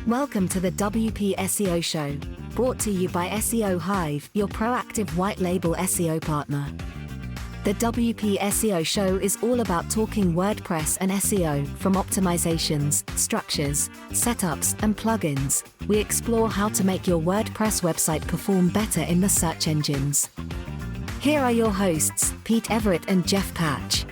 Welcome to the WP SEO Show, brought to you by SEO Hive, your proactive white label SEO partner. The WP SEO Show is all about talking WordPress and SEO, from optimizations, structures, setups, and plugins. We explore how to make your WordPress website perform better in the search engines. Here are your hosts, Pete Everett and Jeff Patch.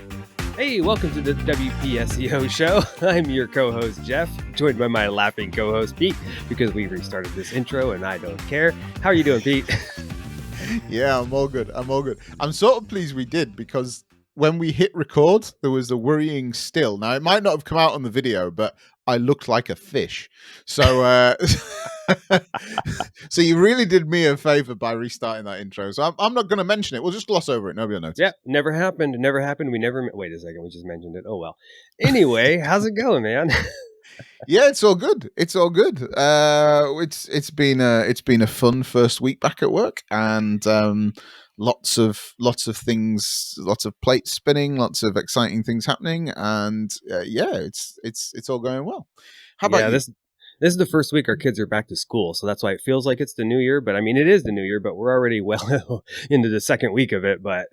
Hey, welcome to the WP SEO Show. I'm your co-host, Jeff, joined by my laughing co-host, Pete, because we restarted this intro and I don't care. How are you doing, Pete? Yeah, I'm all good. I'm sort of pleased we did, because when we hit record, there was a worrying still. Now, it might not have come out on the video, but I looked like a fish. So so you really did me a favor by restarting that intro. So I'm not going to mention it. We'll just gloss over it. Nobody will notice. Yeah, never happened. We never... Wait a second. We just mentioned it. Oh, well. Anyway, how's it going, man? Yeah, it's all good. It's it's been a fun first week back at work, and lots of things, lots of plates spinning, lots of exciting things happening, and it's all going well. How about you? This is the first week our kids are back to school, so that's why it feels like it's the new year. But I mean, it is the new year, but we're already well into the second week of it. But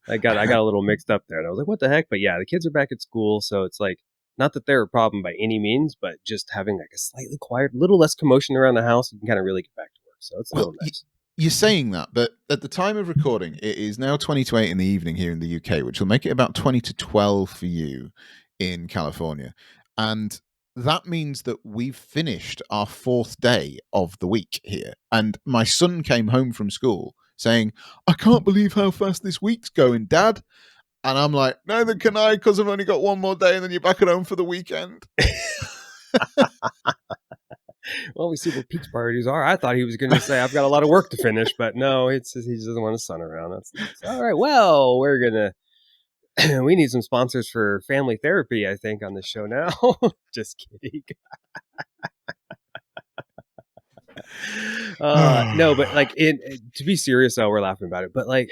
I got a little mixed up there, and I was like, "What the heck?" But yeah, the kids are back at school, so it's like, not that they're a problem by any means, but just having like a slightly quiet, little less commotion around the house, you can kind of really get back to work. So it's a little nice. You're saying that, but at the time of recording, it is now 20 to 8 in the evening here in the UK, which will make it about 20 to 12 for you in California. And that means that we've finished our fourth day of the week here. And my son came home from school saying, "I can't believe how fast this week's going, Dad." And I'm like, "Neither can I, because I've only got one more day and then you're back at home for the weekend." Well, we see what Pete's priorities are. I thought he was going to say, "I've got a lot of work to finish," but no, it's just, he just doesn't want his son around. That's all right. Well, we're going to... we need some sponsors for family therapy, I think, on the show now. Just kidding. No, but like, to be serious, though, we're laughing about it. But like,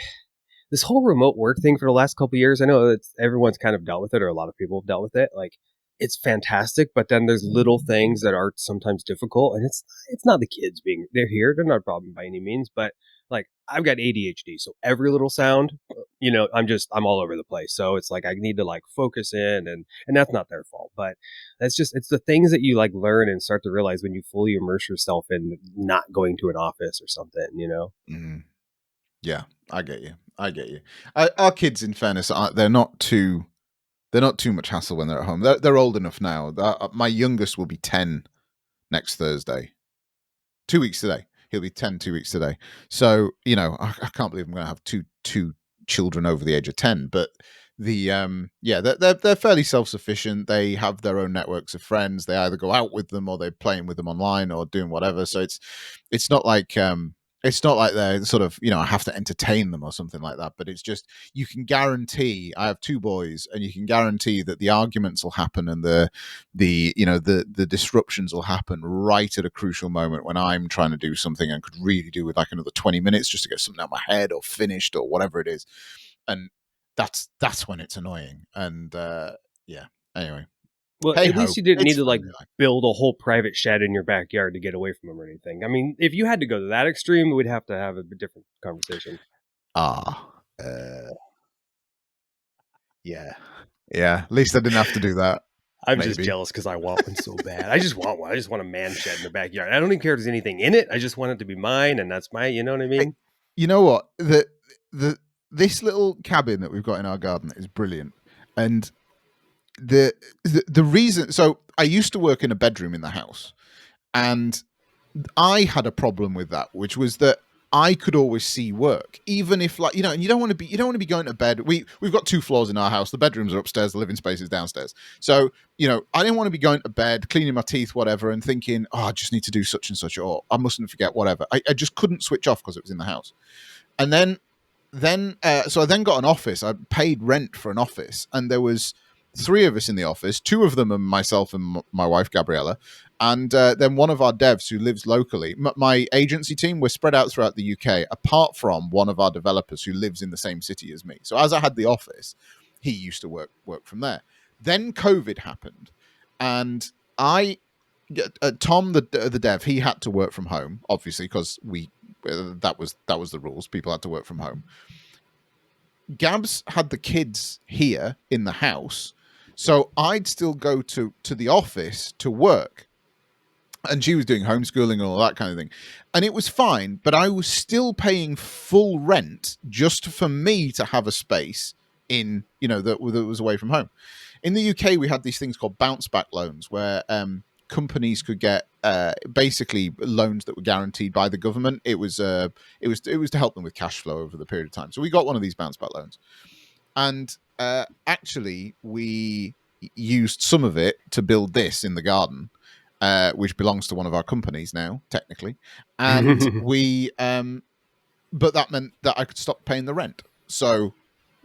this whole remote work thing for the last couple of years, I know that everyone's kind of dealt with it, or a lot of people have dealt with it. Like, it's fantastic, but then there's little things that are sometimes difficult, and it's not the kids they're here, they're not a problem by any means, but like, I've got ADHD, so every little sound, I'm all over the place. So it's like I need to like focus in, and that's not their fault, but it's the things that you like learn and start to realize when you fully immerse yourself in not going to an office or something, Mm. Yeah, I get you. Our kids, in fairness, they're not too much hassle when they're at home. They're old enough now. My youngest will be 10 next Thursday. 2 weeks today. He'll be 10 2 weeks today. So, I can't believe I'm going to have two children over the age of 10. But they're fairly self-sufficient. They have their own networks of friends. They either go out with them, or they're playing with them online, or doing whatever. So it's not like they're sort of, I have to entertain them or something like that. But it's just, you can guarantee, I have two boys, and you can guarantee that the arguments will happen, and the disruptions will happen right at a crucial moment when I'm trying to do something and could really do with like another 20 minutes just to get something out of my head or finished or whatever it is. And that's when it's annoying. And anyway. Well, at least you didn't need to like build a whole private shed in your backyard to get away from them or anything. I mean, if you had to go to that extreme, we'd have to have a different conversation. Yeah. At least I didn't have to do that. I'm just jealous because I want one so bad. I just want one. I just want a man shed in the backyard. I don't even care if there's anything in it. I just want it to be mine, and that's you know what I mean? You know what? This little cabin that we've got in our garden is brilliant. And the reason, so I used to work in a bedroom in the house, and I had a problem with that, which was that I could always see work, even if and you don't want to be going to bed. We've got 2 floors in our house. The bedrooms are upstairs, the living space is downstairs. So, I didn't want to be going to bed, cleaning my teeth, whatever, and thinking, I just need to do such and such, or I mustn't forget whatever. I just couldn't switch off because it was in the house. And so I then got an office. I paid rent for an office, and there was 3 of us in the office. 2 of them are myself and my wife, Gabriella. And then one of our devs who lives locally. My agency team, we're spread out throughout the UK, apart from one of our developers who lives in the same city as me. So as I had the office, he used to work from there. Then COVID happened, and I Tom, the dev, he had to work from home, obviously, because that was the rules. People had to work from home. Gabs had the kids here in the house, so I'd still go to the office to work, and she was doing homeschooling and all that kind of thing, and it was fine. But I was still paying full rent just for me to have a space in, that was away from home. In the UK, we had these things called bounce back loans, where companies could get basically loans that were guaranteed by the government. It was to help them with cash flow over the period of time. So we got one of these bounce back loans, and actually we used some of it to build this in the garden, which belongs to one of our companies now, technically, and we. But that meant that I could stop paying the rent. So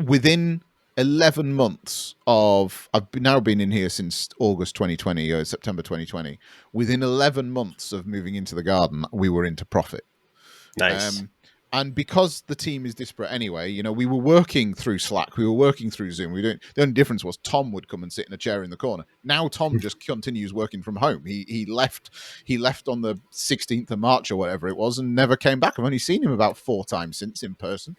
within 11 months of, I've now been in here since August 2020 or September 2020. Within 11 months of moving into the garden, we were into profit. Nice. And because the team is disparate anyway, we were working through Slack, we were working through Zoom. The only difference was Tom would come and sit in a chair in the corner. Now Tom just continues working from home. He left on the 16th of March or whatever it was, and never came back. I've only seen him about 4 times since in person,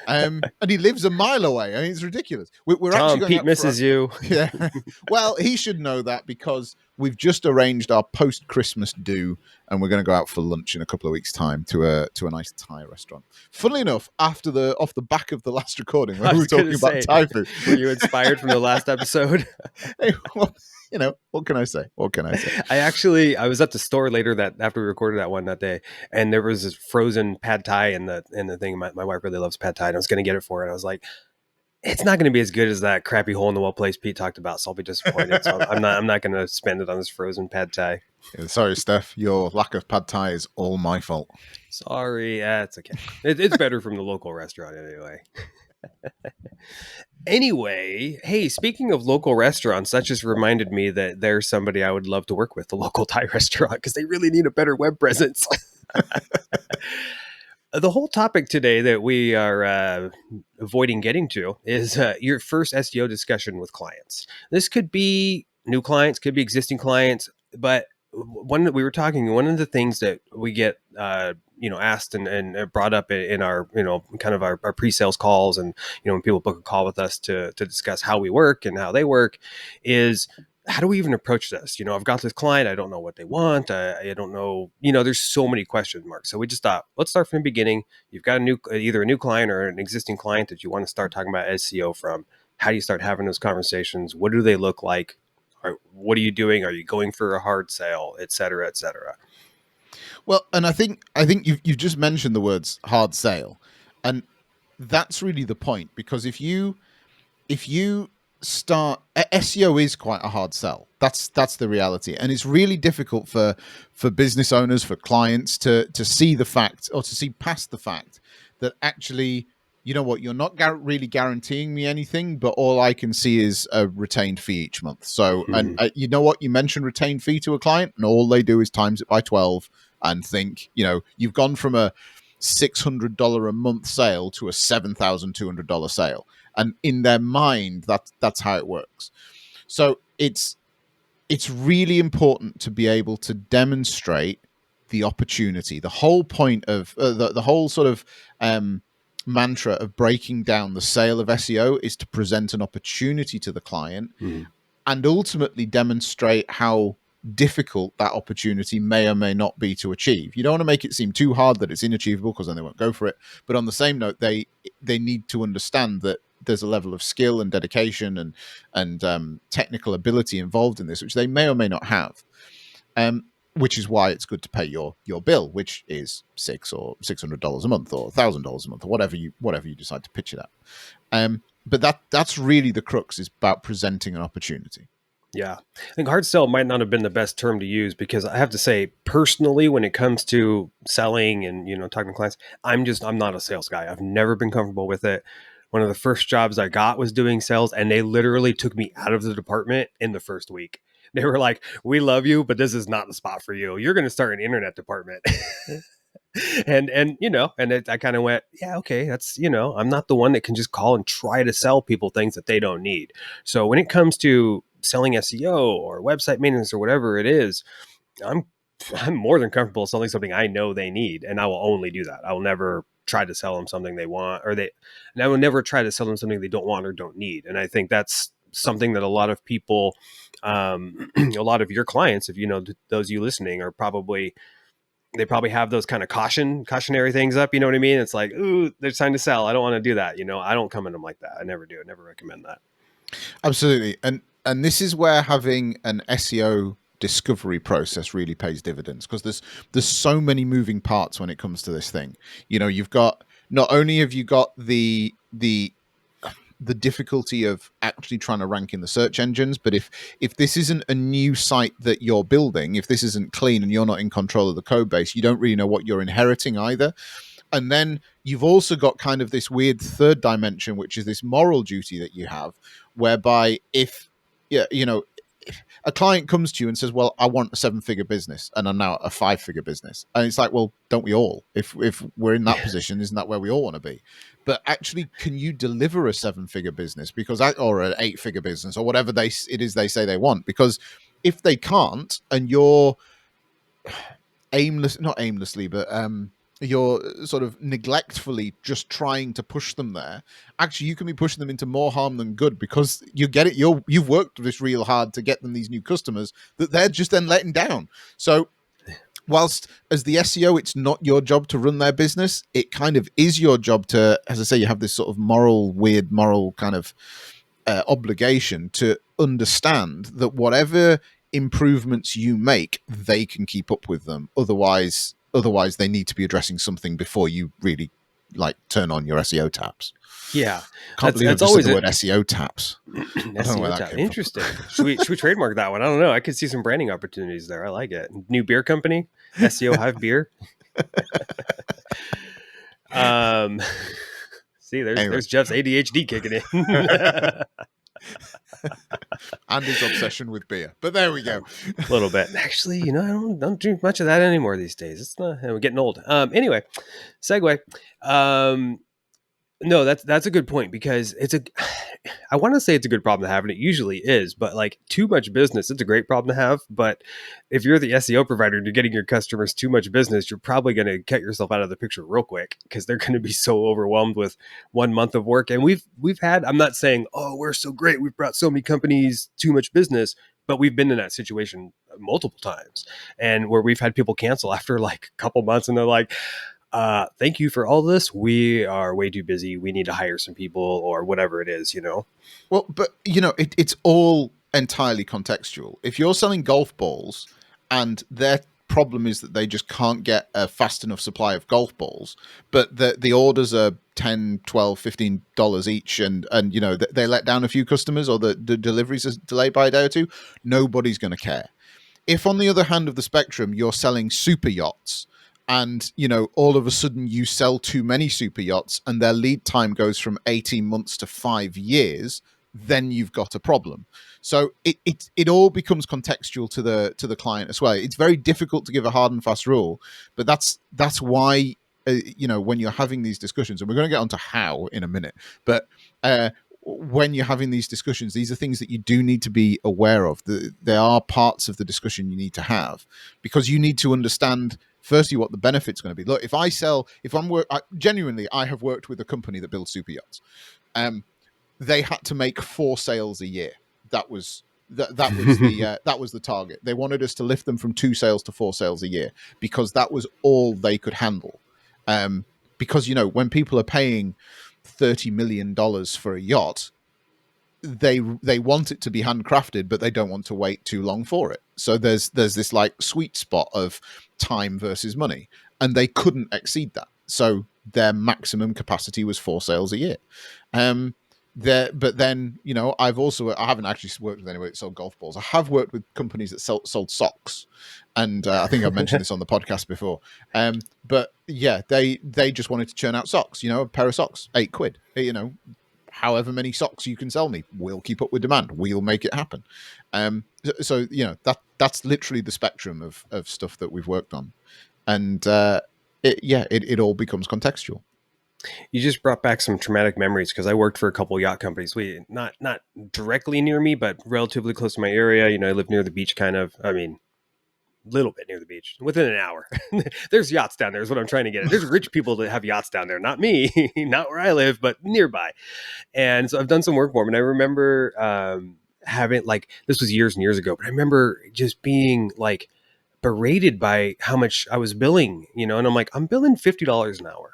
and he lives a mile away. I mean, it's ridiculous. We're Tom, actually going Pete misses you. Yeah. Well, he should know that, because we've just arranged our post-Christmas do, and we're going to go out for lunch in a couple of weeks' time to a nice Thai restaurant. Funnily enough, off the back of the last recording where we were talking about Thai food, were you inspired from the last episode? Hey, well, what can I say? I was at the store later after we recorded that day, and there was this frozen pad thai in the thing. My wife really loves pad thai, and I was going to get it for her, and I was like, it's not going to be as good as that crappy hole in the wall place Pete talked about, so I'll be disappointed. So I'm not going to spend it on this frozen pad thai. Yeah, sorry, Steph. Your lack of pad thai is all my fault. Sorry, it's okay. It's better from the local restaurant anyway. Anyway, hey, speaking of local restaurants, that just reminded me that there's somebody I would love to work with, the local Thai restaurant, because they really need a better web presence. The whole topic today that we are avoiding getting to is your first SEO discussion with clients. This could be new clients, could be existing clients, but one of the things that we get asked and brought up in our kind of our pre-sales calls, and when people book a call with us to discuss how we work and how they work, is how do we even approach this? I've got this client, I don't know what they want, I don't know, there's so many question marks. So we just thought, let's start from the beginning. You've got either a new client or an existing client that you want to start talking about SEO from. How do you start having those conversations? What do they look like? What are you doing? Are you going for a hard sale, et cetera, et cetera? Well, and I think you've just mentioned the words hard sale, and that's really the point, because if you start, SEO is quite a hard sell. That's the reality, and it's really difficult for business owners, for clients to see the fact, or to see past the fact that actually, you're not really guaranteeing me anything, but all I can see is a retained fee each month. So, and you mention retained fee to a client, and all they do is times it by 12 and think, you've gone from a $600 a month sale to a $7,200 sale. And in their mind, that's how it works. So it's really important to be able to demonstrate the opportunity. The whole point of the whole sort of mantra of breaking down the sale of SEO is to present an opportunity to the client, and ultimately demonstrate how difficult that opportunity may or may not be to achieve. You don't want to make it seem too hard that it's inachievable, because then they won't go for it. But on the same note, they need to understand that there's a level of skill and dedication and technical ability involved in this, which they may or may not have. Which is why it's good to pay your bill, which is $600 a month or $1,000 a month, or whatever you decide to pitch it at. But that's really the crux, is about presenting an opportunity. Yeah, I think hard sell might not have been the best term to use, because I have to say, personally, when it comes to selling and talking to clients, I'm not a sales guy. I've never been comfortable with it. One of the first jobs I got was doing sales, and they literally took me out of the department in the first week. They were like, "We love you, but this is not the spot for you. You're going to start an internet department." and I kind of went, yeah, okay, that's, I'm not the one that can just call and try to sell people things that they don't need. So when it comes to selling SEO or website maintenance or whatever it is, I'm I'm more than comfortable selling something I know they need, and I will only do that. I will never try to sell them something they want, and I will never try to sell them something they don't want or don't need. And I think that's something that a lot of people, a lot of your clients, if you know those you listening, are probably they probably have those kind of cautionary things up. You know what I mean? It's like, ooh, there's time to sell. I don't want to do that. I don't come in them like that. I never do. I never recommend that. Absolutely. And this is where having an SEO discovery process really pays dividends, because there's so many moving parts when it comes to this thing. You've got, not only have you got the difficulty of actually trying to rank in the search engines, but if this isn't a new site that you're building, if this isn't clean and you're not in control of the code base, you don't really know what you're inheriting either. And then you've also got kind of this weird third dimension, which is this moral duty that you have, whereby if a client comes to you and says, well, I want a 7-figure business and I'm now a 5-figure business. And it's like, well, don't we all? If we're in that position, isn't that where we all want to be? But actually, can you deliver a 7-figure business or an 8-figure business or whatever it is they say they want? Because if they can't, and you're not aimlessly, but you're sort of neglectfully just trying to push them there, actually you can be pushing them into more harm than good, because you've worked this real hard to get them these new customers that they're just then letting down. So whilst as the SEO, it's not your job to run their business, it kind of is your job to, as I say, you have this sort of weird moral kind of obligation to understand that whatever improvements you make, they can keep up with them. Otherwise they need to be addressing something before you really turn on your SEO taps. Yeah, Can't believe I've just said the word SEO taps. I don't know where that came Interesting. Should we trademark that one? I don't know. I could see some branding opportunities there. I like it. New beer company, SEO Hive Beer. See, there's Jeff's ADHD kicking in. And his obsession with beer. But there we go. A little bit. Actually, I don't drink much of that anymore these days. It's not, we're getting old. Anyway, segue. No, that's a good point, because I want to say it's a good problem to have, and it usually is, but too much business, it's a great problem to have. But if you're the SEO provider and you're getting your customers too much business, you're probably going to cut yourself out of the picture real quick, because they're going to be so overwhelmed with 1 month of work. And we've had, I'm not saying, oh, we're so great, we've brought so many companies too much business, but we've been in that situation multiple times, and where we've had people cancel after a couple months, and they're like, thank you for all this. We are way too busy. We need to hire some people, or whatever it is, Well, but it's all entirely contextual. If you're selling golf balls and their problem is that they just can't get a fast enough supply of golf balls, but the orders are $10, $12, $15 each, and they let down a few customers, or the deliveries are delayed by a day or two, nobody's going to care. If on the other hand of the spectrum, you're selling super yachts, and all of a sudden you sell too many super yachts and their lead time goes from 18 months to 5 years, then you've got a problem. So it all becomes contextual to the client as well. It's very difficult to give a hard and fast rule, but that's why when you're having these discussions, and we're going to get onto how in a minute, but when you're having these discussions, these are things that you do need to be aware of. There are parts of the discussion you need to have, because you need to understand firstly what the benefit's going to be. Look, genuinely, I have worked with a company that builds super yachts. They had to make 4 sales a year. That was the target. They wanted us to lift them from 2 sales to 4 sales a year, because that was all they could handle. Because when people are paying $30 million for a yacht, they want it to be handcrafted, but they don't want to wait too long for it. So there's this sweet spot of time versus money, and they couldn't exceed that. So their maximum capacity was 4 sales a year. But then I haven't actually worked with anyone that sold golf balls. I have worked with companies that sold socks, and I think I've mentioned this on the podcast before. But yeah, they just wanted to churn out socks. A pair of socks, £8. However many socks you can sell me, we'll keep up with demand. We'll make it happen. So that's literally the spectrum of stuff that we've worked on, and it all becomes contextual. You just brought back some traumatic memories, because I worked for a couple of yacht companies. We not directly near me, but relatively close to my area. I live near the beach, kind of. I mean, little bit near the beach, within an hour. There's yachts down there is what I'm trying to get at. There's rich people that have yachts down there, not me, not where I live, but nearby. And so I've done some work for them. And I remember having, like, this was years and years ago, but I remember just being like berated by how much I was billing, you know, and I'm like, I'm billing $50 an hour.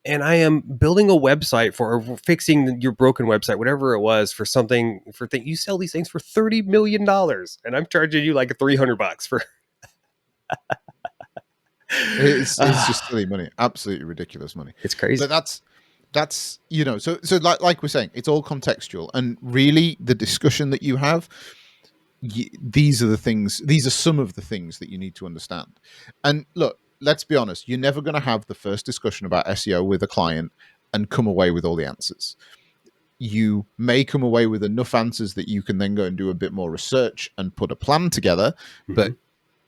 And I am building a website for fixing your broken website, whatever it was, for something you sell these things for $30 million. And I'm charging you like $300 for. It's just silly money, absolutely ridiculous money. It's crazy. But that's you know, so like we're saying, it's all contextual, and really the discussion that you have, these are some of the things that you need to understand. And look, let's be honest, you're never going to have the first discussion about SEO with a client and come away with all the answers. You may come away with enough answers that you can then go and do a bit more research and put a plan together, but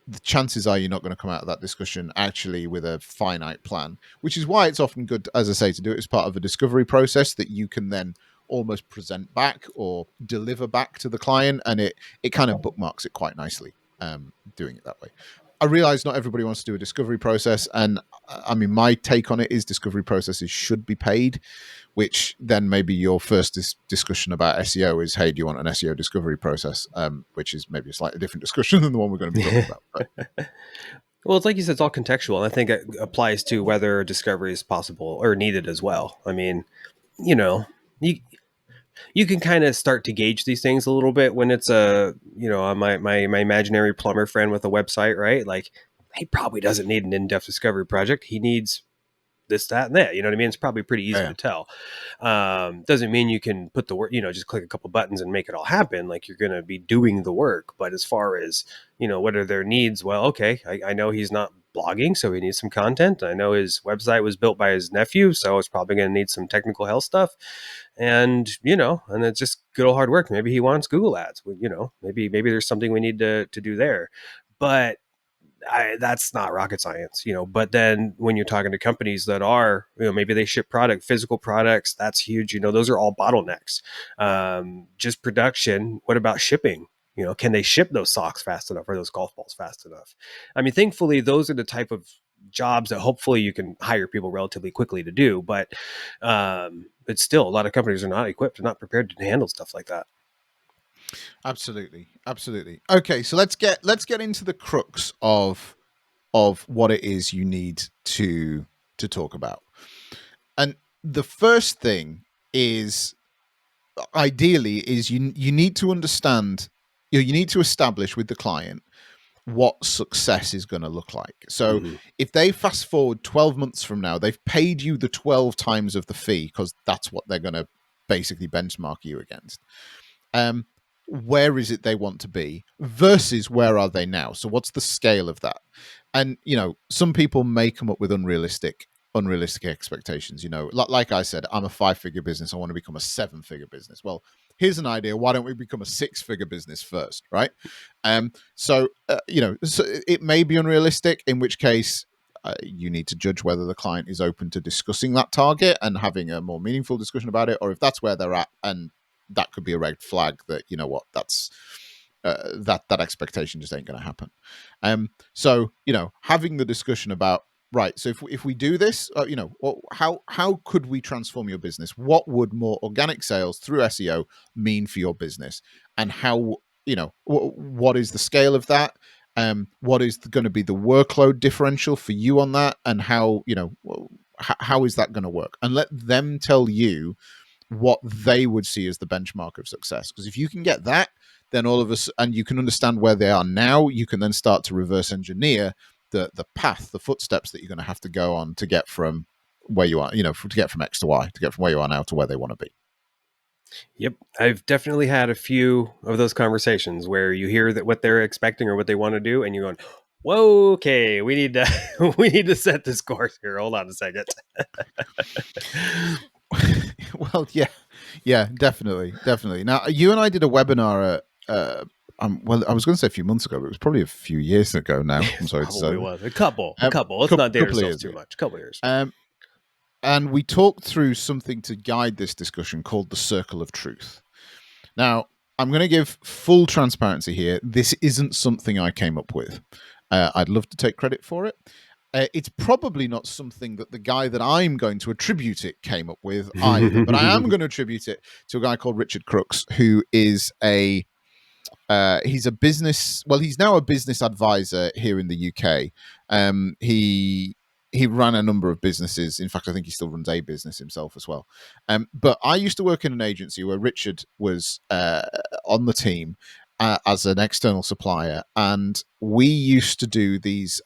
the chances are you're not going to come out of that discussion actually with a finite plan, which is why it's often good, as I say, to do it as part of a discovery process that you can then almost present back or deliver back to the client, and it kind of bookmarks it quite nicely, doing it that way. I realize not everybody wants to do a discovery process, and I mean, my take on it is discovery processes should be paid, which then maybe your first discussion about SEO is, hey, do you want an SEO discovery process? Which is maybe a slightly different discussion than the one we're going to be talking about. But. Well, it's like you said, it's all contextual. And I think it applies to whether discovery is possible or needed as well. I mean, you know, you can kind of start to gauge these things a little bit when it's my imaginary plumber friend with a website, right? Like, he probably doesn't need an in-depth discovery project. He needs this, that, and that. You know what I mean? It's probably pretty easy to tell. Doesn't mean you can put the work, just click a couple buttons and make it all happen. Like, you're going to be doing the work. But as far as, what are their needs? Well, okay, I know he's not blogging, so he needs some content. I know his website was built by his nephew, so it's probably going to need some technical health stuff. And, and it's just good old hard work. Maybe he wants Google ads. Maybe there's something we need to do there. But that's not rocket science, but then when you're talking to companies that are, maybe they ship physical products, that's huge. Those are all bottlenecks. Just production. What about shipping? Can they ship those socks fast enough or those golf balls fast enough? I mean, thankfully, those are the type of jobs that hopefully you can hire people relatively quickly to do. But still, a lot of companies are not equipped and not prepared to handle stuff like that. Absolutely. Okay, so let's get into the crux of what it is you need to talk about. And the first thing is, ideally, is you need to understand, you need to establish with the client what success is going to look like. So if they fast forward 12 months from now, they've paid you the 12 times of the fee, because that's what they're going to basically benchmark you against. Where is it they want to be versus where are they now? So what's the scale of that? And, some people may come up with unrealistic expectations. Like I said, I'm a 5-figure business. I want to become a 7-figure business. Well, here's an idea. Why don't we become a 6-figure business first? Right. So it may be unrealistic, in which case you need to judge whether the client is open to discussing that target and having a more meaningful discussion about it, or if that's where they're at, and that could be a red flag that, that's that expectation just ain't going to happen. So, having the discussion about, right, so if we do this, how could we transform your business? What would more organic sales through SEO mean for your business? And how, what is the scale of that? What is going to be the workload differential for you on that? And how, how is that going to work? And let them tell you what they would see as the benchmark of success. Because if you can get that, then all of us, and you can understand where they are now, you can then start to reverse engineer the path, the footsteps that you're going to have to go on to get from where you are, to get from X to Y, to get from where you are now to where they want to be. Yep. I've definitely had a few of those conversations where you hear that what they're expecting or what they want to do, and you're going, whoa, okay, we need to set this course here. Hold on a second. Well, yeah, definitely. Now, you and I did a webinar well, I was going to say a few months ago, but it was probably a few years ago now. I'm sorry to say. Was a couple. Let's not date ourselves too much. A couple years. And we talked through something to guide this discussion called the circle of truth. Now, I'm going to give full transparency here. This isn't something I came up with. I'd love to take credit for it. It's probably not something that the guy that I'm going to attribute it came up with either, but I am going to attribute it to a guy called Richard Crooks, who is he's a business. Well, he's now a business advisor here in the UK. He ran a number of businesses. In fact, I think he still runs a business himself as well. But I used to work in an agency where Richard was on the team as an external supplier, and we used to do these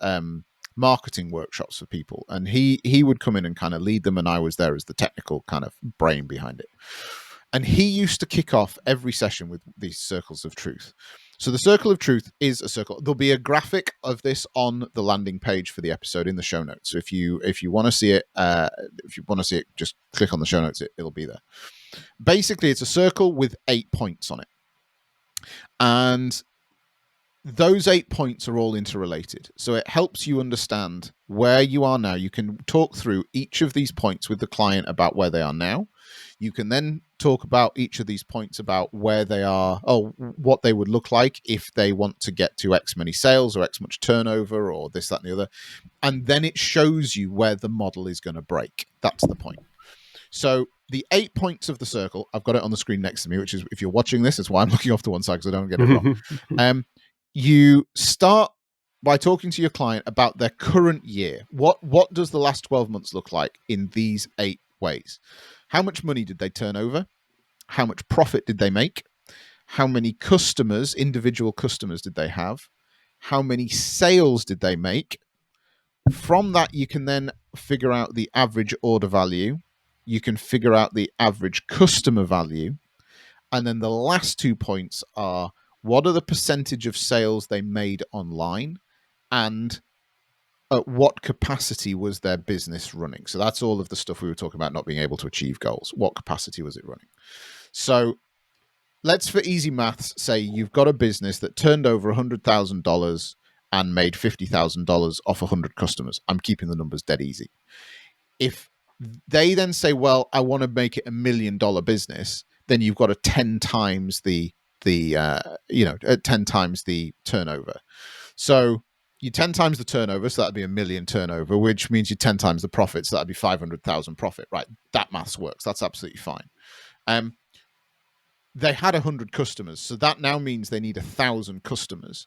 marketing workshops for people, and he would come in and kind of lead them, and I was there as the technical kind of brain behind it. And he used to kick off every session with these circles of truth. So the circle of truth is a circle. There'll be a graphic of this on the landing page for the episode in the show notes. So if you want to see it, just click on the show notes. It'll be there. Basically, it's a circle with 8 points on it, and those 8 points are all interrelated. So it helps you understand where you are now. You can talk through each of these points with the client about where they are now. You can then talk about each of these points about where they are, what they would look like if they want to get to X many sales or X much turnover or this, that, and the other. And then it shows you where the model is going to break. That's the point. So the 8 points of the circle, I've got it on the screen next to me, which is, if you're watching this, that's why I'm looking off to one side because I don't get it wrong. You start by talking to your client about their current year. What does the last 12 months look like in these 8 ways? How much money did they turn over? How much profit did they make? How many customers, individual customers, did they have? How many sales did they make? From that, you can then figure out the average order value. You can figure out the average customer value. And then the last 2 points are, what are the percentage of sales they made online, and at what capacity was their business running? So that's all of the stuff we were talking about, not being able to achieve goals. What capacity was it running? So let's, for easy maths, say you've got a business that turned over $100,000 and made $50,000 off 100 customers. I'm keeping the numbers dead easy. If they then say, well, I want to make it $1 million business, then you've got to 10 times the 10 times the turnover. So you 10 times the turnover, so that'd be $1 million turnover, which means you 10 times the profit, so that'd be 500,000 profit, right? That maths works. That's absolutely fine. They had 100 customers, so that now means they need 1,000 customers.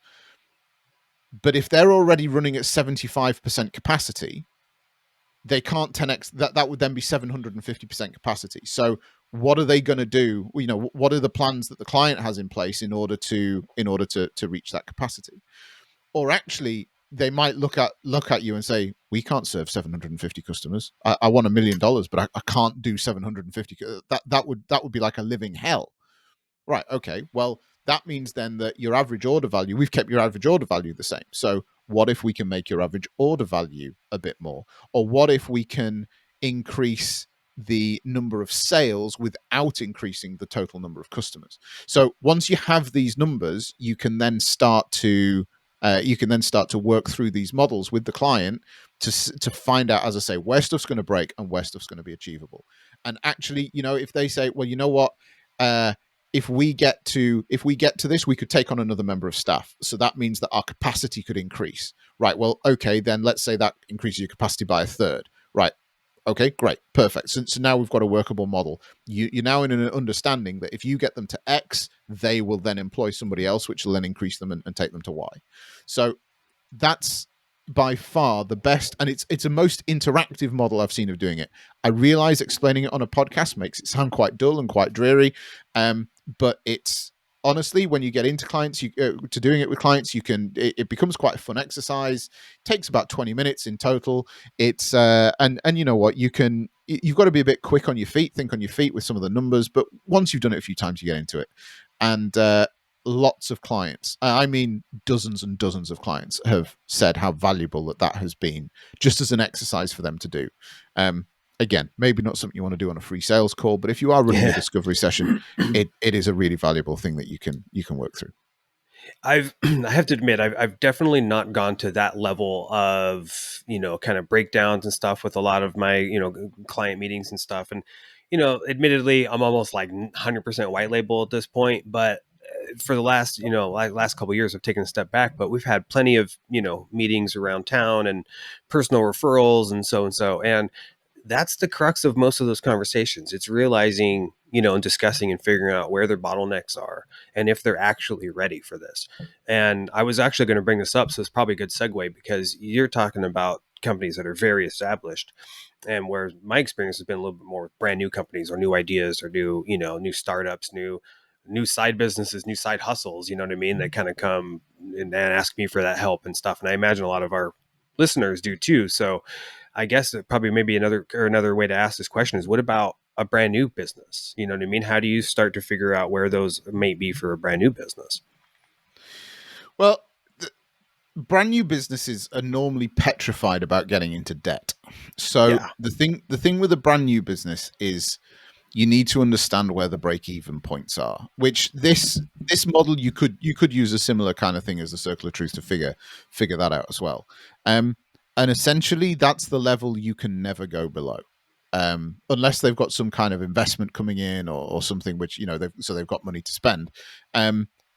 But if they're already running at 75% capacity, they can't 10x. That would then be 750% capacity. So what are they going to do? What are the plans that the client has in place in order to reach that capacity? Or actually, they might look at you and say, we can't serve 750 customers. I want $1 million, but I can't do 750. That would be like a living hell. Right. Okay. Well, that means then that your average order value, we've kept your average order value the same. So what if we can make your average order value a bit more? Or what if we can increase the number of sales without increasing the total number of customers? So once you have these numbers, you can then start to work through these models with the client to find out, as I say, where stuff's going to break and where stuff's going to be achievable. And actually, if they say, well, you know what, if we get to this, we could take on another member of staff. So that means that our capacity could increase. Right. Well, okay, then let's say that increases your capacity by 1/3. Right. Okay, great. Perfect. So now we've got a workable model. You're now in an understanding that if you get them to X, they will then employ somebody else, which will then increase them and take them to Y. So that's by far the best, and it's a most interactive model I've seen of doing it. I realize explaining it on a podcast makes it sound quite dull and quite dreary, but it's honestly, when you get into clients, to doing it with clients, it becomes quite a fun exercise. It takes about 20 minutes in total. It's and you know what, you've got to be a bit quick on your feet, think on your feet with some of the numbers, but once you've done it a few times, you get into it. And lots of clients, I mean dozens and dozens of clients, have said how valuable that has been just as an exercise for them to do. Again, maybe not something you want to do on a free sales call, but if you are running a discovery session, it is a really valuable thing that you can work through. I have to admit, I've definitely not gone to that level of, kind of breakdowns and stuff with a lot of my, client meetings and stuff. And, admittedly, I'm almost like 100% white label at this point, but for the last, last couple of years, I've taken a step back, but we've had plenty of, meetings around town and personal referrals and so and so. And that's the crux of most of those conversations. It's realizing, and discussing and figuring out where their bottlenecks are and if they're actually ready for this. And I was actually going to bring this up, so it's probably a good segue, because you're talking about companies that are very established, and where my experience has been a little bit more with brand new companies or new ideas or new startups, new side businesses, new side hustles, you know what I mean? That kind of come and ask me for that help and stuff. And I imagine a lot of our listeners do too. So I guess probably maybe another way to ask this question is, what about a brand new business? You know what I mean? How do you start to figure out where those may be for a brand new business? Well, brand new businesses are normally petrified about getting into debt. So Yeah. the thing with a brand new business is you need to understand where the break-even points are. Which this model, you could use a similar kind of thing as the circle of truth to figure that out as well. And essentially, that's the level you can never go below, unless they've got some kind of investment coming in or something, which they've got money to spend.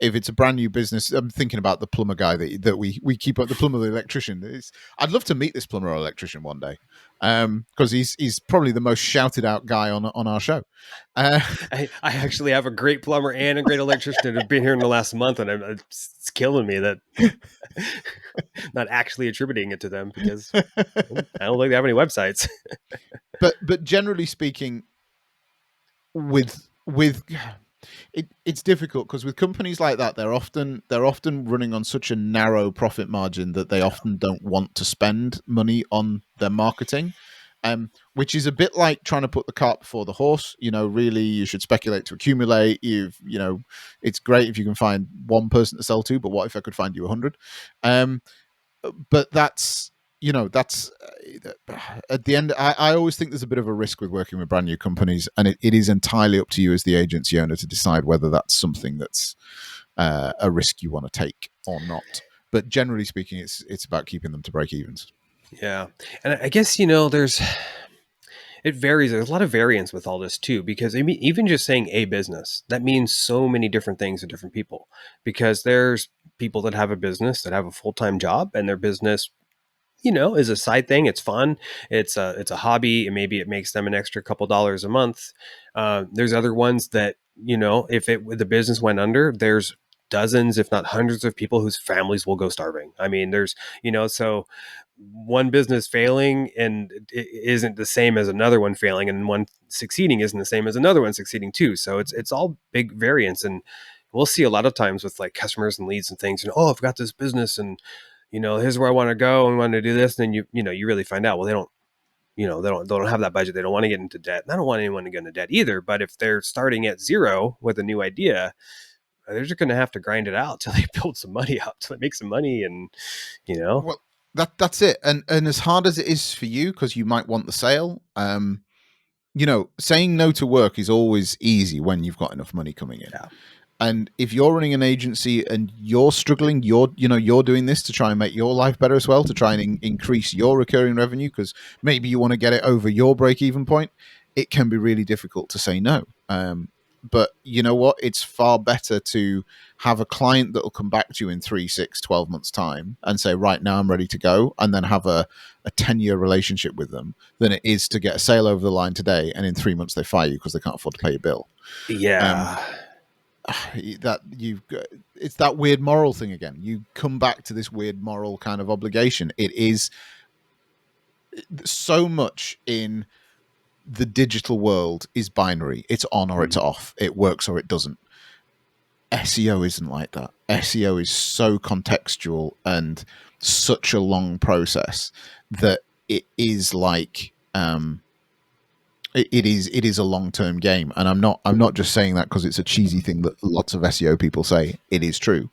If it's a brand new business, I'm thinking about the plumber guy that we keep up, the plumber, the electrician. I'd love to meet this plumber or electrician one day, because he's probably the most shouted out guy on our show. I actually have a great plumber and a great electrician that have been here in the last month, and it's killing me that not actually attributing it to them, because I don't think they have any websites. but generally speaking, with it's difficult, because with companies like that, they're often running on such a narrow profit margin that they often don't want to spend money on their marketing, which is a bit like trying to put the cart before the horse. Really, you should speculate to accumulate. It's great if you can find one person to sell to, but what if I could find you 100? But that's at the end, I always think there's a bit of a risk with working with brand new companies, and it is entirely up to you as the agency owner to decide whether that's something that's a risk you want to take or not. But generally speaking, it's about keeping them to break evens. Yeah. And I guess, it varies. There's a lot of variance with all this too, because I mean, even just saying a business, that means so many different things to different people, because there's people that have a business that have a full-time job, and their business, is a side thing. It's fun. It's a hobby, and maybe it makes them an extra couple dollars a month. There's other ones that, if the business went under, there's dozens, if not hundreds of people whose families will go starving. I mean, there's, so one business failing and it isn't the same as another one failing, and one succeeding isn't the same as another one succeeding too. So it's all big variance. And we'll see a lot of times with like customers and leads and things, oh, I've got this business, and here's where I want to go, and want to do this. And then you really find out, well, they don't have that budget. They don't want to get into debt. And I don't want anyone to get into debt either. But if they're starting at zero with a new idea, they're just going to have to grind it out till they build some money up, till they make some money. And, Well, that's it. And as hard as it is for you, because you might want the sale, saying no to work is always easy when you've got enough money coming in. Yeah. And if you're running an agency and you're struggling, you're doing this to try and make your life better as well, to try and increase your recurring revenue, because maybe you want to get it over your break-even point, it can be really difficult to say no. But you know what? It's far better to have a client that will come back to you in 3, 6, 12 months time and say, right now I'm ready to go, and then have a 10-year relationship with them, than it is to get a sale over the line today and in 3 months they fire you because they can't afford to pay your bill. Yeah. It's that weird moral thing again. You come back to this weird moral kind of obligation. It is so much in the digital world is binary. It's on or it's off. It works or it doesn't. SEO isn't like that. SEO is so contextual and such a long process that it is like it is a long-term game. And I'm not just saying that because it's a cheesy thing that lots of SEO people say. It is true.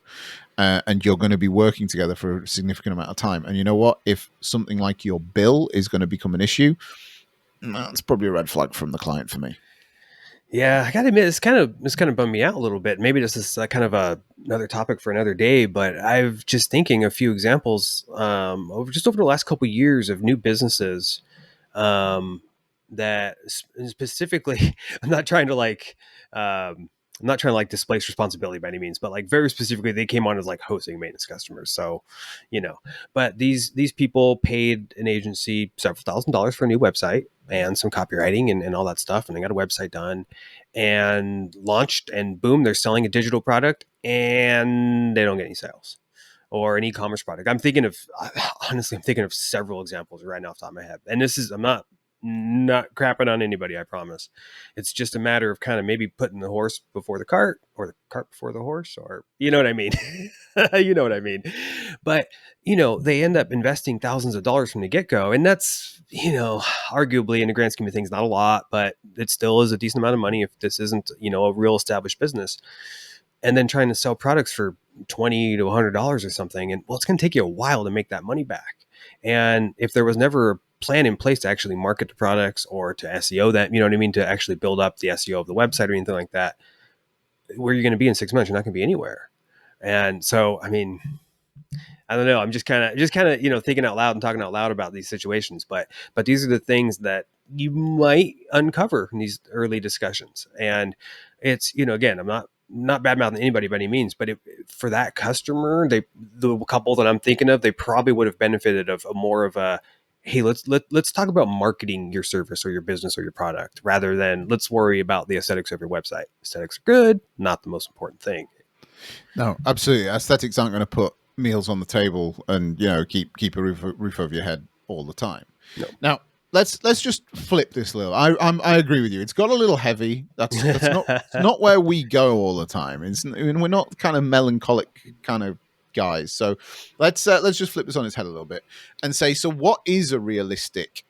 And you're going to be working together for a significant amount of time. And you know what? If something like your bill is going to become an issue, that's probably a red flag from the client for me. Yeah, I gotta admit, it's kind of bummed me out a little bit. Maybe this is kind of another topic for another day, but I've just thinking a few examples over the last couple of years of new businesses that specifically, I'm not trying to I'm not trying to like displace responsibility by any means, but like very specifically, they came on as like hosting maintenance customers. So, but these people paid an agency several $1,000s for a new website and some copywriting and all that stuff. And they got a website done and launched, and boom, they're selling a digital product and they don't get any sales, or an e-commerce product. Honestly, I'm thinking of several examples right now off the top of my head. And I'm not crapping on anybody, I promise. It's just a matter of kind of maybe putting the horse before the cart, or the cart before the horse, or you know what I mean? You know what I mean? But, they end up investing thousands of dollars from the get-go. And that's, arguably in the grand scheme of things, not a lot, but it still is a decent amount of money if this isn't, a real established business. And then trying to sell products for $20 to $100 or something. And well, it's going to take you a while to make that money back. And if there was never a plan in place to actually market the products or to SEO that, you know what I mean, to actually build up the SEO of the website or anything like that, where you're going to be in 6 months, you're not going to be anywhere. And so, I mean, I don't know. I'm just kind of, thinking out loud and talking out loud about these situations, but these are the things that you might uncover in these early discussions. And it's, again, I'm not bad mouthing anybody by any means, but for that customer, the couple that I'm thinking of, they probably would have benefited of more of a, hey, let's talk about marketing your service or your business or your product, rather than let's worry about the aesthetics of your website. Aesthetics are good, not the most important thing. No, absolutely. Aesthetics aren't going to put meals on the table and keep a roof over your head all the time. No. Now let's just flip this a little. I agree with you. It's got a little heavy. That's not where we go all the time. We're not kind of melancholic kind of guys. So let's just flip this on its head a little bit and say, so what is a realistic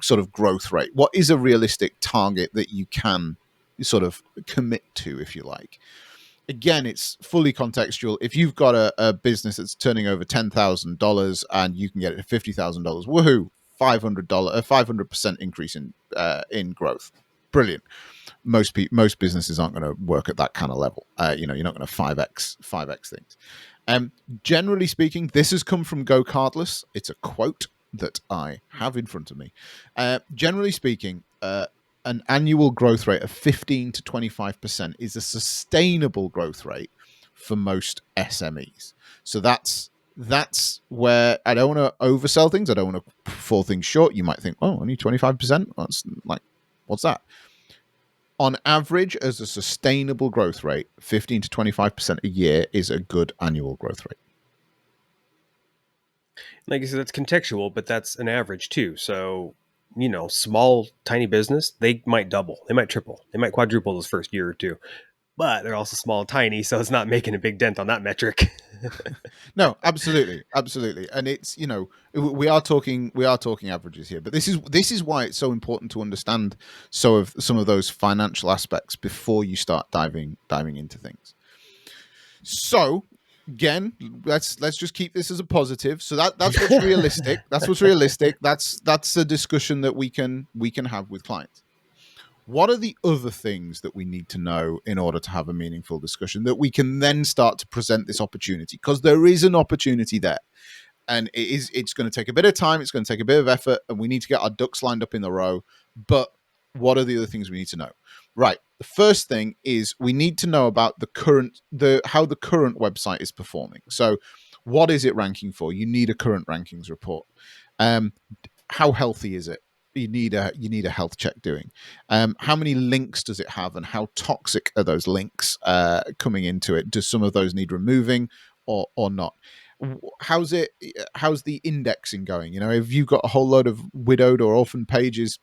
sort of growth rate? What is a realistic target that you can sort of commit to, if you like? Again, it's fully contextual. If you've got a business that's turning over $10,000 and you can get it to $50,000, woohoo! $500, 500% increase in growth. Brilliant. Most businesses aren't going to work at that kind of level. You're not going to 5x things. Generally speaking, this has come from Go Cardless. It's a quote that I have in front of me. Generally speaking, an annual growth rate of 15 to 25% is a sustainable growth rate for most SMEs. So that's where I don't want to oversell things. I don't want to fall things short. You might think, oh, only 25%? That's like, what's that? On average, as a sustainable growth rate, 15 to 25% a year is a good annual growth rate. Like I said, that's contextual, but that's an average too. So, small, tiny business, they might double, they might triple, they might quadruple this first year or two, but they're also small and tiny. So it's not making a big dent on that metric. No, absolutely. And it's, we are talking averages here, but this is why it's so important to understand some of those financial aspects before you start diving into things. So again, let's just keep this as a positive. So that's what's realistic. That's what's realistic. That's a discussion that we can have with clients. What are the other things that we need to know in order to have a meaningful discussion that we can then start to present this opportunity? Because there is an opportunity there, and it's going to take a bit of time. It's going to take a bit of effort, and we need to get our ducks lined up in the row. But what are the other things we need to know? Right. The first thing is we need to know about how the current website is performing. So what is it ranking for? You need a current rankings report. How healthy is it? You need a health check doing. How many links does it have, and how toxic are those links coming into it? Do some of those need removing or not? How's the indexing going? If you've got a whole load of widowed or orphan pages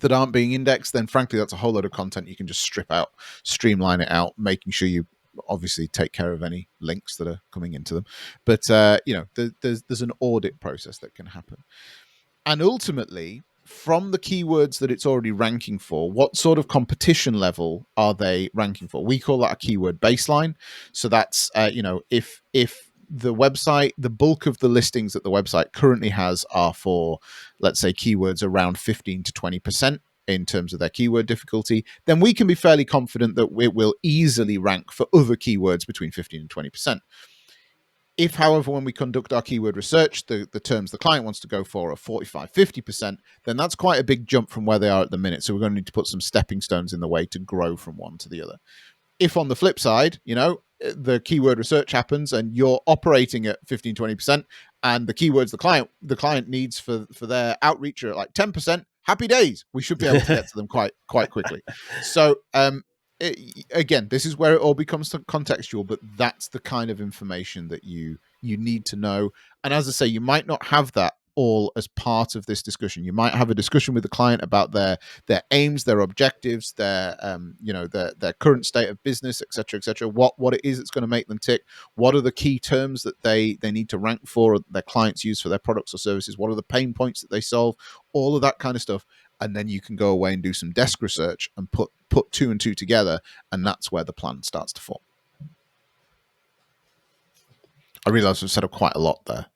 that aren't being indexed, then frankly that's a whole load of content you can just strip out, streamline it out, making sure you obviously take care of any links that are coming into them. But there's an audit process that can happen. And ultimately, from the keywords that it's already ranking for, what sort of competition level are they ranking for? We call that a keyword baseline. So that's, if the website, the bulk of the listings that the website currently has are for, let's say, keywords around 15 to 20% in terms of their keyword difficulty, then we can be fairly confident that it will easily rank for other keywords between 15 and 20%. If, however, when we conduct our keyword research, the terms the client wants to go for are 45, 50%, then that's quite a big jump from where they are at the minute. So we're going to need to put some stepping stones in the way to grow from one to the other. If on the flip side, the keyword research happens and you're operating at 15, 20%, and the keywords the client needs for their outreach are at like 10%, happy days. We should be able to get to them quite quickly. So again, this is where it all becomes contextual, but that's the kind of information that you need to know. And as I say, you might not have that all as part of this discussion. You might have a discussion with the client about their aims, their objectives, their current state of business, etc., what it is that's going to make them tick, what are the key terms that they need to rank for, or their clients use for their products or services, what are the pain points that they solve, all of that kind of stuff. And then you can go away and do some desk research and put two and two together, and that's where the plan starts to form. I realize I've said quite a lot there.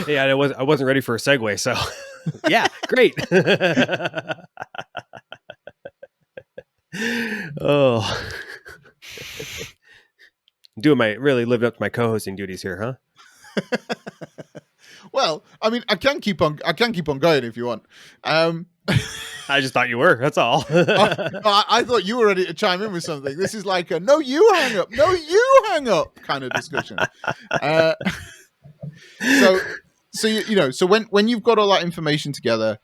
Yeah, I wasn't ready for a segue, so yeah, great. Oh, really living up to my co-hosting duties here, huh? Well, I mean, I can keep on going if you want. I just thought you were. That's all. I thought you were ready to chime in with something. This is like a no, you hang up, no, you hang up kind of discussion. So when you've got all that information together,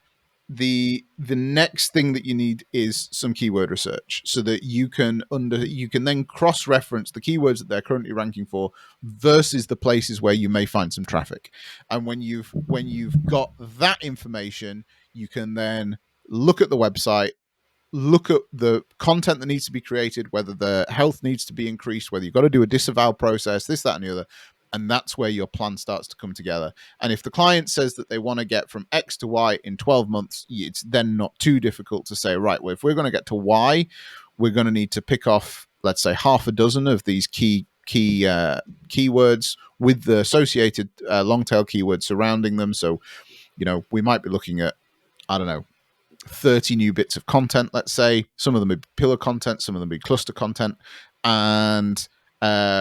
the next thing that you need is some keyword research, so that you can then cross-reference the keywords that they're currently ranking for versus the places where you may find some traffic. And when you've got that information, you can then look at the website, look at the content that needs to be created, whether the health needs to be increased, whether you've got to do a disavow process, this, that, and the other. And that's where your plan starts to come together. And if the client says that they want to get from X to Y in 12 months, it's then not too difficult to say, right, well, if we're going to get to Y, we're going to need to pick off, let's say, half a dozen of these key keywords with the associated long tail keywords surrounding them. So, we might be looking at, I don't know, 30 new bits of content, let's say. Some of them be pillar content, some of them be cluster content. And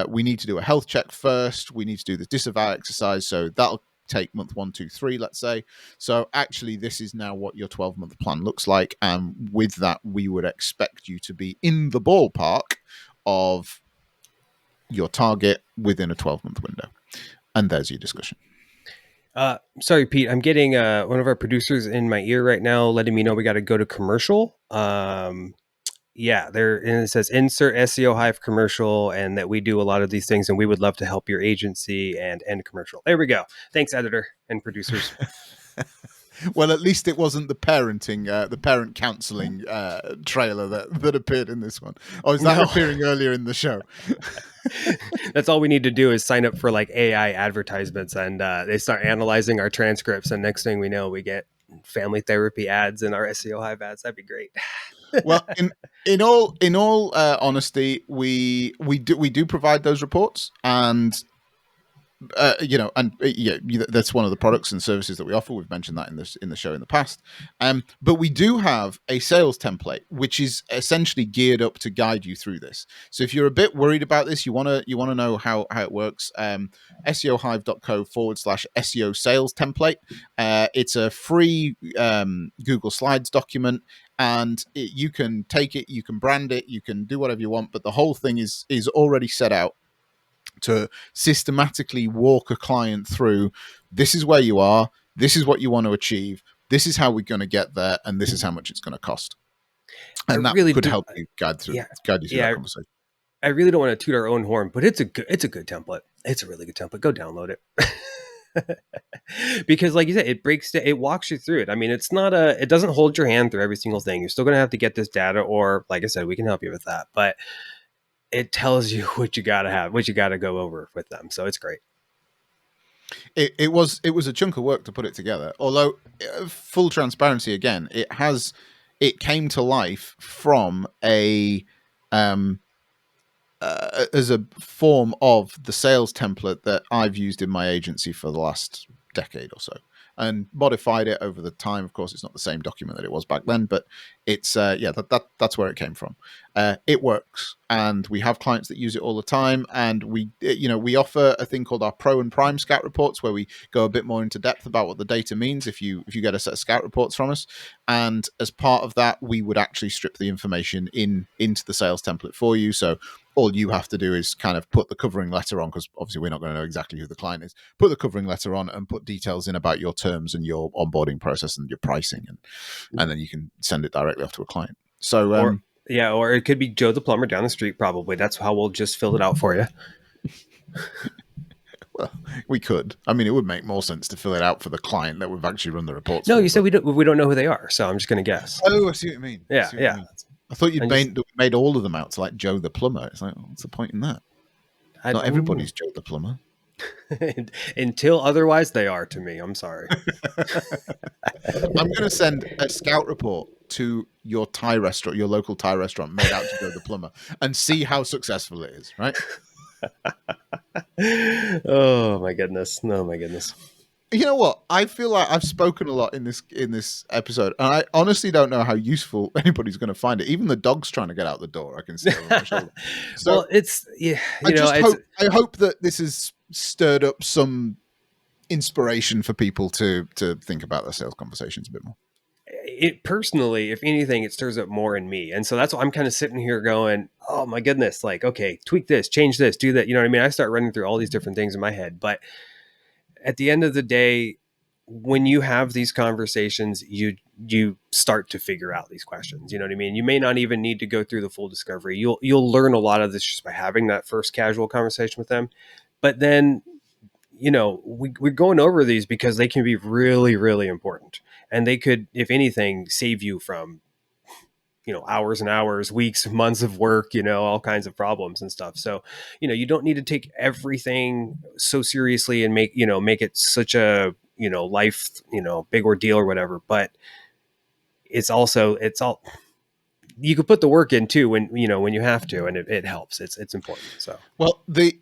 we need to do a health check first. We need to do the disavow exercise. So that'll take month 1, 2, 3, let's say. So actually, this is now what your 12-month plan looks like. And with that, we would expect you to be in the ballpark of your target within a 12-month window. And there's your discussion. Sorry, Pete, I'm getting one of our producers in my ear right now, letting me know we got to go to commercial. Yeah, and it says insert SEO Hive commercial, and that we do a lot of these things, and we would love to help your agency and end commercial. There we go. Thanks, editor and producers. Well, at least it wasn't the parent counseling trailer that appeared in this one. Or is that appearing earlier in the show? That's all we need to do is sign up for like AI advertisements, and they start analyzing our transcripts, and next thing we know, we get family therapy ads in our SEO Hive ads. That'd be great. Well, in all honesty, we do provide those reports, and that's one of the products and services that we offer. We've mentioned that in the show in the past. But we do have a sales template, which is essentially geared up to guide you through this. So if you're a bit worried about this, you want to know how it works. SEOhive.co/SEO sales template. It's a free Google Slides document. And you can take it, you can brand it, you can do whatever you want, but the whole thing is already set out to systematically walk a client through. This is where you are. This is what you want to achieve. This is how we're going to get there, and this is how much it's going to cost. And that really could help you guide you through that conversation. I really don't want to toot our own horn, but it's a good template. It's a really good template. Go download it. Because like you said, it walks you through it. I mean, it doesn't hold your hand through every single thing. You're still going to have to get this data, or like I said, we can help you with that, but it tells you what you got to have, what you got to go over with them. So it's great. It was a chunk of work to put it together. Although full transparency again, it came to life from as a form of the sales template that I've used in my agency for the last decade or so. and modified it over the time. Of course, it's not the same document that it was back then, but it's that's where it came from. It works, and we have clients that use it all the time. And we offer a thing called our Pro and Prime Scout reports, where we go a bit more into depth about what the data means if you get a set of Scout reports from us. And as part of that, we would actually strip the information into the sales template for you. So all you have to do is kind of put the covering letter on, because obviously we're not going to know exactly who the client is. Put the covering letter on and put details in about your terms and your onboarding process and your pricing, and then you can send it directly off to a client. So or it could be Joe the plumber down the street. Probably that's how we'll just fill it out for you. Well, we could. I mean, it would make more sense to fill it out for the client that we've actually run the reports. No, you said we don't know who they are, so I'm just going to guess. Oh, I see what you mean. Yeah. I thought you'd made all of them out to like Joe the plumber. It's like, what's the point in that? Not everybody's Joe the plumber. Until otherwise they are to me. I'm sorry. I'm going to send a Scout report to your Thai restaurant, your local Thai restaurant, made out to Joe the plumber, and see how successful it is, right? Oh my goodness. You know what? I feel like I've spoken a lot in this episode, and I honestly don't know how useful anybody's going to find it. Even the dog's trying to get out the door. I can see over my shoulder. So well, it's I hope that this has stirred up some inspiration for people to think about their sales conversations a bit more. It personally, if anything, it stirs up more in me. And so that's why I'm kind of sitting here going, oh my goodness, like, okay, tweak this, change this, do that. You know what I mean? I start running through all these different things in my head. But at the end of the day, when you have these conversations, you start to figure out these questions. You know what I mean? You may not even need to go through the full discovery. You'll learn a lot of this just by having that first casual conversation with them. But then, we're going over these because they can be really, really important. And they could, if anything, save you from, hours and hours, weeks, months of work, all kinds of problems and stuff. So, you don't need to take everything so seriously and make it such a, life, big ordeal or whatever. But it's all, you could put the work in too when you have to, and it helps. It's important. So, well, the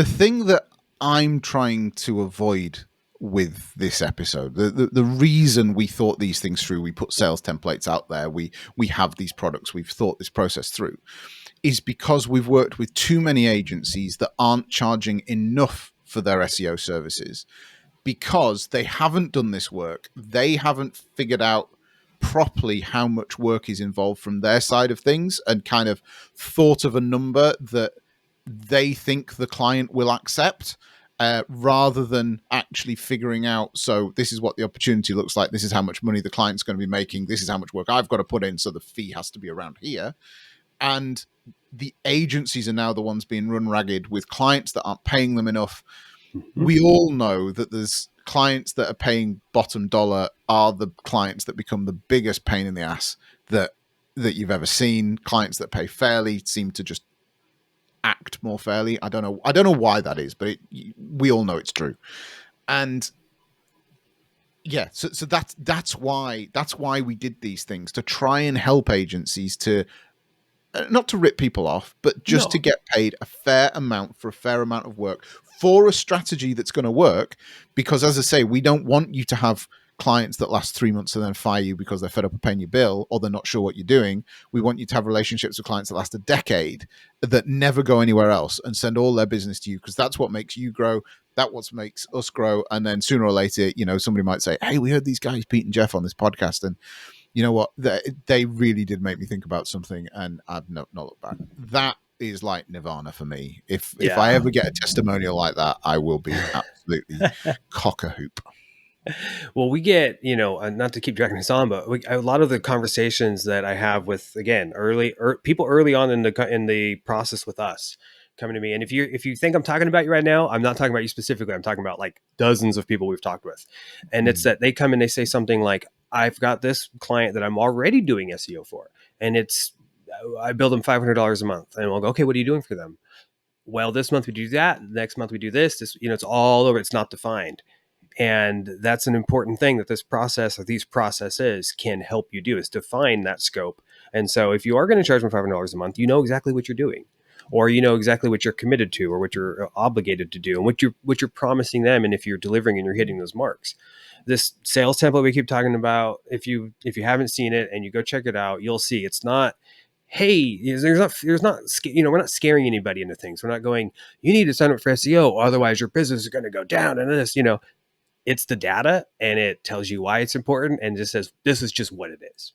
thing that I'm trying to avoid with this episode, the reason we thought these things through, we put sales templates out there, we have these products, we've thought this process through, is because we've worked with too many agencies that aren't charging enough for their SEO services because they haven't done this work. They haven't figured out properly how much work is involved from their side of things and kind of thought of a number that they think the client will accept, rather than actually figuring out, so this is what the opportunity looks like, this is how much money the client's going to be making, this is how much work I've got to put in, so the fee has to be around here. And the agencies are now the ones being run ragged with clients that aren't paying them enough. Mm-hmm. We all know that there's clients that are paying bottom dollar are the clients that become the biggest pain in the ass that you've ever seen. Clients that pay fairly seem to just act more fairly. I don't know why that is, but we all know it's true. And yeah, so that's why we did these things, to try and help agencies to not to rip people off, but just to get paid a fair amount for a fair amount of work for a strategy that's going to work. Because as I say, we don't want you to have clients that last 3 months and then fire you because they're fed up of paying your bill or they're not sure what you're doing. We want you to have relationships with clients that last a decade that never go anywhere else and send all their business to you, because that's what makes you grow. That's what makes us grow. And then sooner or later, somebody might say, hey, we heard these guys, Pete and Jeff, on this podcast. And you know what? They really did make me think about something, and I've not looked back. That is like nirvana for me. If I ever get a testimonial like that, I will be absolutely cock-a-hoop. Well, we get, not to keep dragging this on, but a lot of the conversations that I have with, again, people early on in the process with us coming to me. And if you think I'm talking about you right now, I'm not talking about you specifically. I'm talking about like dozens of people we've talked with. And it's that they come and they say something like, I've got this client that I'm already doing SEO for, and I bill them $500 a month, and we'll go, okay, what are you doing for them? Well, this month we do that. Next month we do this. It's all over. It's not defined. And that's an important thing that this process or these processes can help you do, is define that scope. And so if you are going to charge them $500 a month, you know exactly what you're doing. or you know exactly what you're committed to or what you're obligated to do and what you're promising them, and if you're delivering and you're hitting those marks. This sales template we keep talking about, if you haven't seen it and you go check it out, you'll see it's not, hey, there's not, you know, we're not scaring anybody into things. We're not going, you need to sign up for SEO, otherwise your business is going to go down. And this, you know, it's the data and it tells you why it's important and just says, this is just what it is.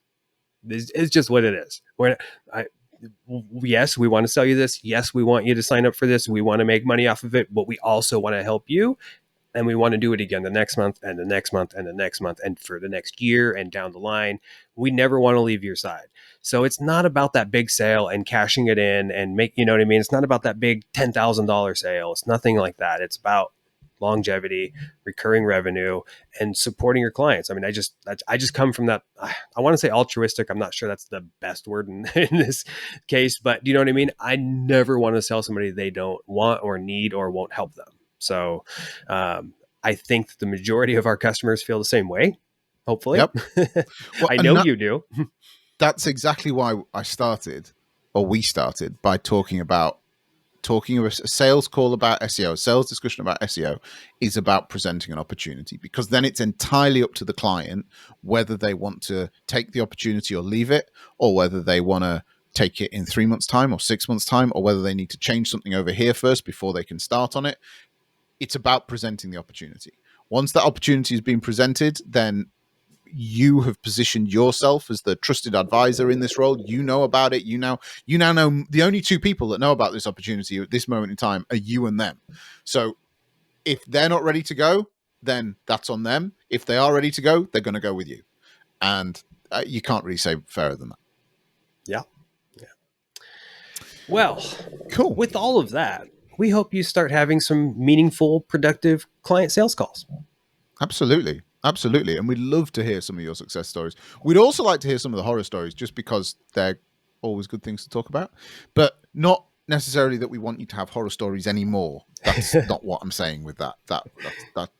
This is just what it is. Yes, we want to sell you this. Yes, we want you to sign up for this. We want to make money off of it, but we also want to help you. And we want to do it again the next month and the next month and the next month and for the next year and down the line. We never want to leave your side. So it's not about that big sale and cashing it in and make, you know what I mean? It's not about that big $10,000 sale. It's nothing like that. It's about longevity, recurring revenue, and supporting your clients. I mean, I just come from that. I want to say altruistic. I'm not sure that's the best word in this case, but do you know what I mean? I never want to sell somebody they don't want or need or won't help them. So I think that the majority of our customers feel the same way, hopefully. Yep. Well, I know you do. That's exactly why we started by talking about a sales call about SEO, sales discussion about SEO is about presenting an opportunity, because then it's entirely up to the client whether they want to take the opportunity or leave it, or whether they want to take it in 3 months' time or 6 months' time, or whether they need to change something over here first before they can start on it. It's about presenting the opportunity. Once that opportunity has been presented, then you have positioned yourself as the trusted advisor in this role. You know about it. You now know the only two people that know about this opportunity at this moment in time are you and them. So if they're not ready to go, then that's on them. If they are ready to go, they're going to go with you. And you can't really say fairer than that. Yeah. Well, cool. With all of that, we hope you start having some meaningful, productive client sales calls. Absolutely. And we'd love to hear some of your success stories. We'd also like to hear some of the horror stories, just because they're always good things to talk about, but not necessarily that we want you to have horror stories anymore. That's not what I'm saying with that.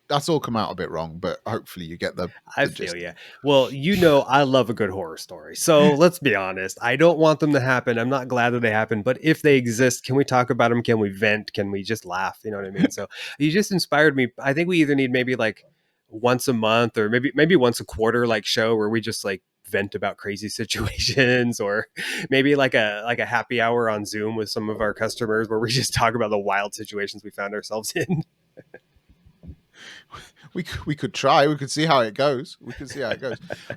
That's all come out a bit wrong, but hopefully you get the feel you. Well, you know, I love a good horror story. So let's be honest. I don't want them to happen. I'm not glad that they happen, but if they exist, can we talk about them? Can we vent? Can we just laugh? You know what I mean? So you just inspired me. I think we either need maybe like once a month or maybe once a quarter, like show where we just like vent about crazy situations, or maybe like a happy hour on Zoom with some of our customers where we just talk about the wild situations we found ourselves in. We could try. We could see how it goes.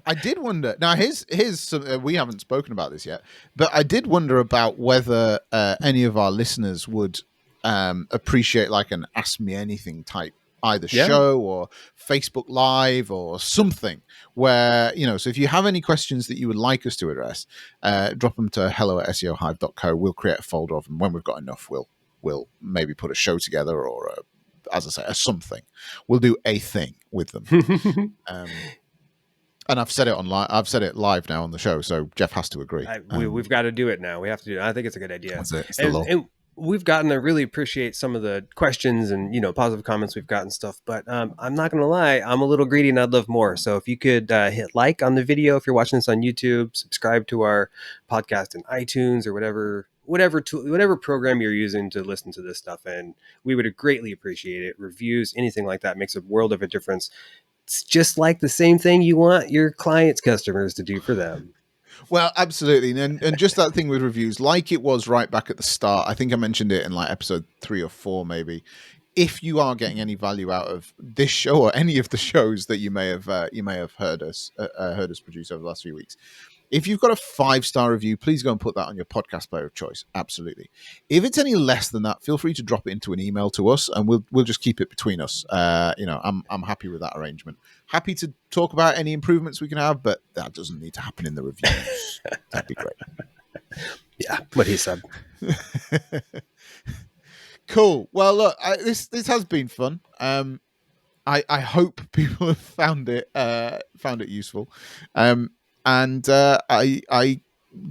I did wonder. Now, here's some, we haven't spoken about this yet, but I did wonder about whether any of our listeners would appreciate like an Ask Me Anything type, either show or Facebook Live or something, where, you know, so if you have any questions that you would like us to address, drop them to hello@seohive.co. We'll create a folder of them. When we've got enough, we'll maybe put a show together, or as I say, a something. We'll do a thing with them. And I've said it online. I've said it live now on the show, so Jeff has to agree. We've got to do it now. We have to do it. I think it's a good idea. That's it. It's the law. And we've gotten to really appreciate some of the questions and, you know, positive comments we've gotten stuff, but I'm not going to lie, I'm a little greedy and I'd love more. So if you could hit like on the video, if you're watching this on YouTube, subscribe to our podcast in iTunes or whatever program you're using to listen to this stuff. And we would greatly appreciate it. Reviews, anything like that makes a world of a difference. It's just like the same thing you want your clients' customers to do for them. Well, absolutely. And just that thing with reviews, like it was right back at the start, I think I mentioned it in like episode 3 or 4, maybe. If you are getting any value out of this show or any of the shows that you may have heard us produce over the last few weeks, if you've got a 5-star review, please go and put that on your podcast player of choice. Absolutely. If it's any less than that, feel free to drop it into an email to us, and we'll just keep it between us. You know, I'm happy with that arrangement. Happy to talk about any improvements we can have, but that doesn't need to happen in the reviews. That'd be great. Yeah, what he said. Cool. Well, look, this has been fun. I hope people have found it useful. And I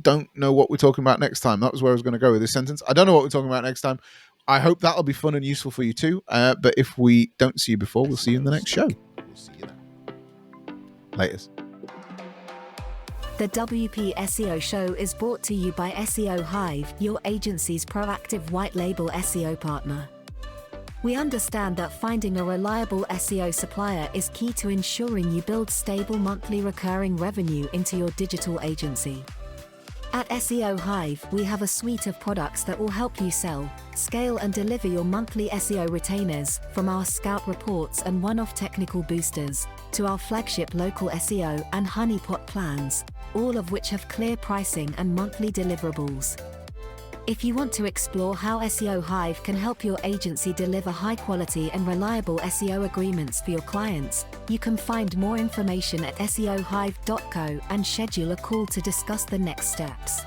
don't know what we're talking about next time. That was where I was going to go with this sentence. I don't know what we're talking about next time. I hope that'll be fun and useful for you too. But if we don't see you before, we'll see you in the next show. We'll see you then. Laters. The WP SEO Show is brought to you by SEO Hive, your agency's proactive white label SEO partner. We understand that finding a reliable SEO supplier is key to ensuring you build stable monthly recurring revenue into your digital agency. At SEO Hive, we have a suite of products that will help you sell, scale and deliver your monthly SEO retainers, from our scout reports and one-off technical boosters, to our flagship local SEO and honeypot plans, all of which have clear pricing and monthly deliverables. If you want to explore how SEO Hive can help your agency deliver high-quality and reliable SEO agreements for your clients, you can find more information at seohive.co and schedule a call to discuss the next steps.